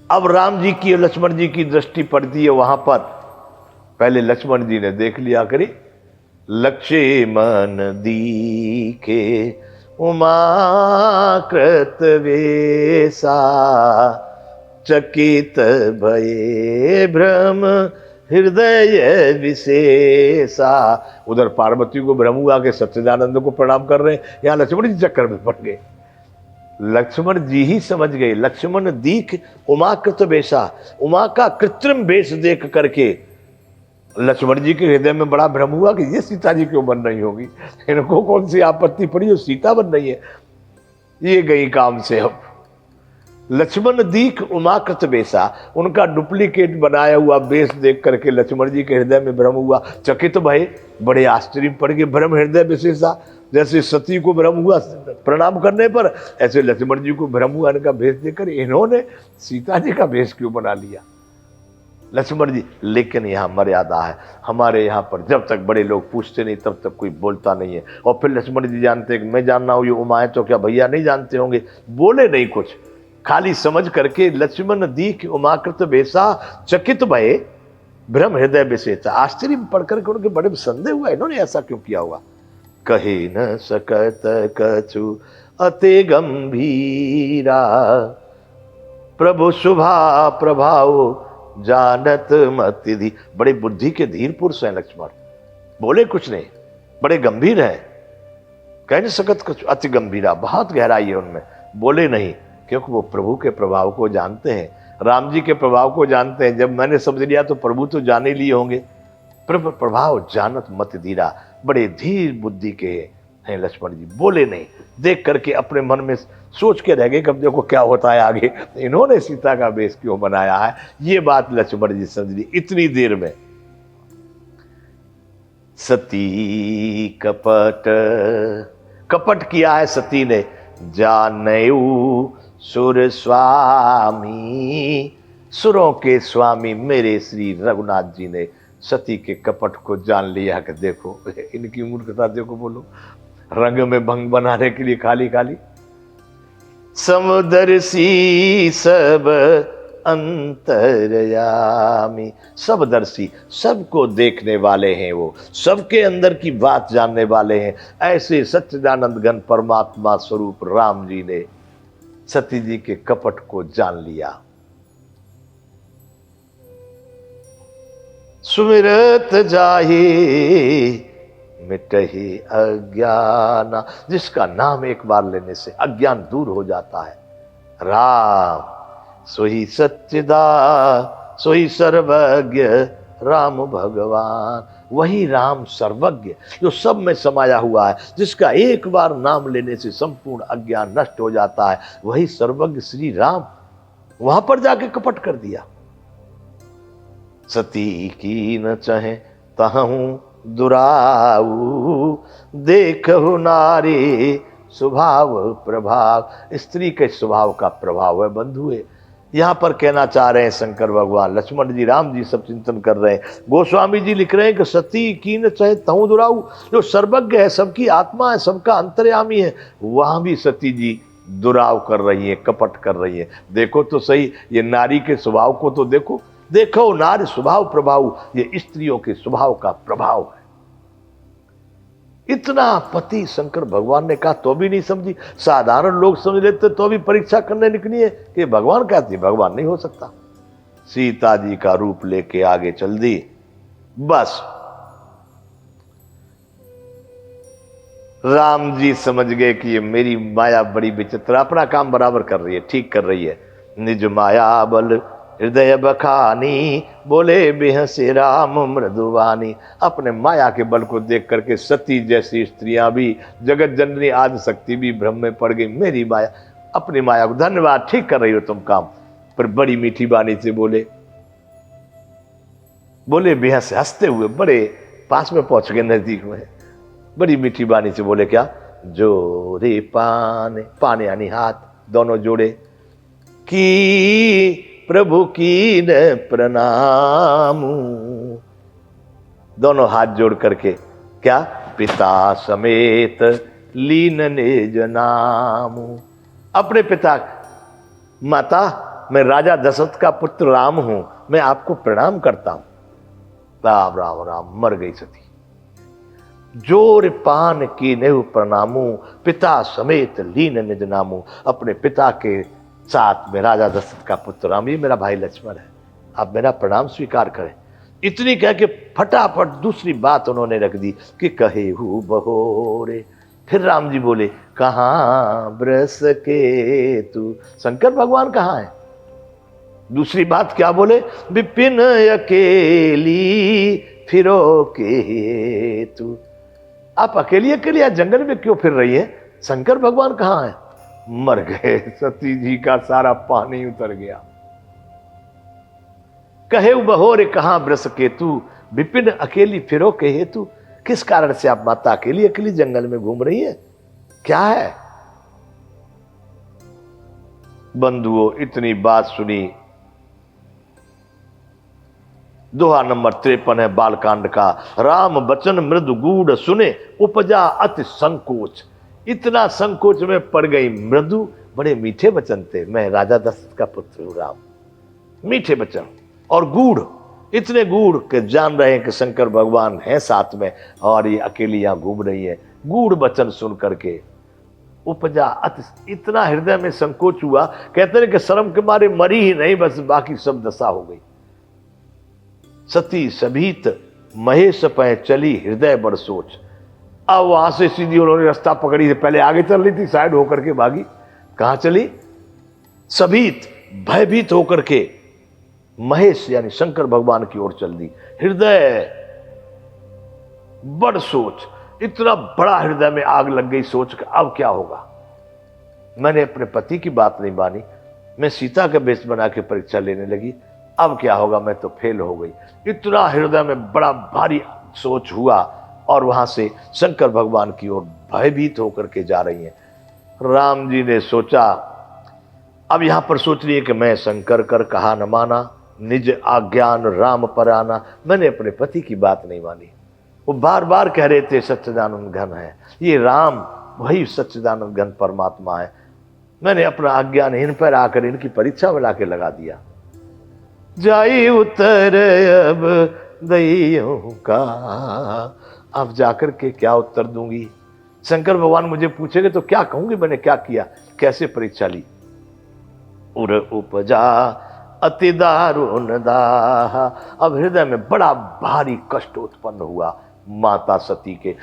अब राम जी की और लक्ष्मण जी की दृष्टि पड़ती है वहां पर। पहले लक्ष्मण जी ने देख लिया, करी लक्ष्मण दीखे उमा कृत वेसा, चकित भये भ्रम हृदय विशेषा। उधर पार्वती को भ्रम हुआ कि सच्चिदानंद को प्रणाम कर रहे हैं, यहां लक्ष्मण जी चक्कर में पड़ गए। लक्ष्मण जी ही समझ गए, लक्ष्मण दीख उमा कृत वेशा, उमा का कृत्रिम वेश देख करके लक्ष्मण जी के हृदय में बड़ा भ्रम हुआ कि ये सीता जी क्यों बन रही होगी, इनको कौन सी आपत्ति पड़ी जो सीता बन रही है, ये गई काम से। अब लक्ष्मण दीख उमाकृत बेसा, उनका डुप्लीकेट बनाया हुआ बेस देख करके लक्ष्मण जी के हृदय में भ्रम हुआ, चकित भय, बड़े आश्चर्य पड़ गए। भ्रम हृदय विशेषा, जैसे सती को भ्रम हुआ प्रणाम करने पर, ऐसे लक्ष्मण जी को भ्रम हुआ इनका भेष देखकर, इन्होंने सीता जी का भेष क्यों बना लिया। लक्ष्मण जी, लेकिन यहाँ मर्यादा है, हमारे यहाँ पर जब तक बड़े लोग पूछते नहीं तब तक कोई बोलता नहीं है। और फिर लक्ष्मण जी जानते हैं कि मैं जानना हूँ ये उमा है, तो क्या भैया नहीं जानते होंगे, बोले नहीं कुछ, खाली समझ करके लक्ष्मण दीख उमाकृत बेसा, चकित भये भ्रम हृदय विशेषा। आश्चर्य में पढ़ करके उनके बड़े संदेह हुआ, इन्होंने ऐसा क्यों किया हुआ। कहे न सकत कछु अति गंभीरा, प्रभु शुभा प्रभाव जानत मति धी। बड़े बुद्धि के धीर पुरुष हैं लक्ष्मण, बोले कुछ नहीं, बड़े गंभीर हैं। कह नहीं सकत कुछ अति गंभीरा, बहुत गहराई है उनमें, बोले नहीं, क्योंकि वो प्रभु के प्रभाव को जानते हैं, राम जी के प्रभाव को जानते हैं। जब मैंने समझ लिया तो प्रभु तो जान ही लिए होंगे। प्रभु प्रभाव जानत मति धीरा, बड़े धीर बुद्धि के हैं लक्ष्मण जी, बोले नहीं, देख करके अपने मन में सोच के रह गए कब देखो क्या होता है आगे, इन्होंने सीता का वेश क्यों बनाया है, ये बात लक्ष्मण जी समझ ली। इतनी देर में सती कपट, कपट किया है सती ने, जानयु सुर स्वामी, सुरों के स्वामी मेरे श्री रघुनाथ जी ने सती के कपट को जान लिया कि देखो इनकी मूर्खता देखो, बोलो रंग में भंग बनाने के लिए खाली खाली। समदर्शी सब अंतर्यामी, सबदर्शी, सबको देखने वाले हैं वो, सबके अंदर की बात जानने वाले हैं। ऐसे सच्चिदानंद घन परमात्मा स्वरूप राम जी ने सती जी के कपट को जान लिया। सुमिरत जाहि मिटहि अज्ञान, जिसका नाम एक बार लेने से अज्ञान दूर हो जाता है। राम सोही सच्चिदा सोही सर्वज्ञ राम भगवान, वही राम सर्वज्ञ जो सब में समाया हुआ है, जिसका एक बार नाम लेने से संपूर्ण अज्ञान नष्ट हो जाता है, वही सर्वज्ञ श्री राम वहां पर जाके कपट कर दिया। सती की न चाहे तहु दुराऊ, देखहु नारी स्वभाव प्रभाव, स्त्री के स्वभाव का प्रभाव है बंधु है। यहां पर कहना चाह रहे हैं शंकर भगवान, लक्ष्मण जी राम जी सब चिंतन कर रहे हैं। गोस्वामी जी लिख रहे हैं कि सती की न चाहे तहु दुराऊ, जो सर्वज्ञ है, सबकी आत्मा है, सबका अंतर्यामी है, वहां भी सती जी दुराव कर रही है, कपट कर रही है। देखो तो सही, ये नारी के स्वभाव को तो देखो, देखो नारी स्वभाव प्रभाव, ये स्त्रियों के स्वभाव का प्रभाव है। इतना पति शंकर भगवान ने कहा तो भी नहीं समझी। साधारण लोग समझ लेते तो भी परीक्षा करने निकली है कि भगवान कहती, भगवान नहीं हो सकता। सीता जी का रूप लेके आगे चल दी। बस राम जी समझ गए कि ये मेरी माया बड़ी विचित्र, अपना काम बराबर कर रही है, ठीक कर रही है। निज माया बल हृदय बखानी, बोले बेहसे राम मृदुवानी। अपने माया के बल को देख करके सती जैसी स्त्रियां भी, जगत जननी आदि शक्ति भी भ्रम में पड़ गई। मेरी माया, अपनी माया को, धन्यवाद ठीक कर रही हो तुम काम, पर बड़ी मीठी वाणी से बोले, बोले बेहस हंसते हुए, बड़े पास में पहुंच गए, नजदीक में, बड़ी मीठी वाणी से बोले क्या, जोड़े पाने, पाने यानी हाथ दोनों जोड़े, की प्रभु की न प्रणाम, दोनों हाथ जोड़ करके क्या, पिता समेत लीन निज नाम, अपने पिता, माता मैं राजा दशरथ का पुत्र राम हूं, मैं आपको प्रणाम करता हूं। राम राम राम। मर गई सती। जोर पान की नेहु प्रणामू, पिता समेत लीन निज नामू। अपने पिता के साथ में राजा दशरथ का पुत्र राम, ये मेरा भाई लक्ष्मण है, आप मेरा प्रणाम स्वीकार करें। इतनी कह के फटाफट दूसरी बात उन्होंने रख दी कि कहे हु बहोरे। फिर राम जी बोले, कहां बरस के तू, शंकर भगवान कहां है। दूसरी बात क्या बोले, विपिन अकेली फिरो के तू। आप अकेली अकेली जंगल में क्यों फिर रही है, शंकर भगवान कहां है। मर गए। सती जी का सारा पानी उतर गया। कहे बहोरे कहां बरस केतु, विपिन अकेली फिरो के हेतु। किस कारण से आप माता अकेली अकेली जंगल में घूम रही है, क्या है। बंधुओं, इतनी बात सुनी। दोहा नंबर 53 है बालकांड का। राम बचन मृदु गूढ़ सुने, उपजा अति संकोच। इतना संकोच में पड़ गई। मृदु, बड़े मीठे वचन थे, मैं राजा दशरथ का पुत्र हूं राम। मीठे वचन और गूढ़, इतने गूढ़ के जान रहे हैं कि शंकर भगवान हैं साथ में और ये अकेली यहां घूम रही है। गूढ़ वचन सुन करके उपजा अति, इतना हृदय में संकोच हुआ। कहते हैं कि शर्म के मारे मरी ही नहीं, बस बाकी सब दशा हो गई। सती सभीत महेश पै चली, हृदय बड़ सोच। अब वहां से सीधी उन्होंने रास्ता पकड़ी थी, पहले आगे चल रही थी, साइड होकर के भागी। कहां चली, सभीत, भयभीत होकर के महेश यानी शंकर भगवान की ओर चल दी। हृदय बड़ सोच, इतना बड़ा हृदय में आग लग गई सोच कर अब क्या होगा। मैंने अपने पति की बात नहीं मानी, मैं सीता का वेश बना के परीक्षा लेने लगी, अब क्या होगा, मैं तो फेल हो गई। इतना हृदय में बड़ा भारी सोच हुआ और वहां से शंकर भगवान की ओर भयभीत होकर के जा रही हैं। राम जी ने सोचा, अब यहां पर सोच रही है कि मैं शंकर कर कहा न माना, निज आज्ञान राम पर आना। मैंने अपने पति की बात नहीं मानी। वो बार बार कह रहे थे सच्चिदानंद घन है, ये राम वही सच्चिदानंद घन परमात्मा है। मैंने अपना अज्ञान इन पर आकर इनकी परीक्षा में लाके लगा दिया। जाई उतर अब दैयों का, अब जाकर के क्या उत्तर दूंगी। शंकर भगवान मुझे पूछेंगे तो क्या कहूंगी, मैंने क्या किया, कैसे परीक्षा ली। उर उपजा अति दारुण दाह। अब हृदय में बड़ा भारी कष्ट उत्पन्न हुआ माता सती के।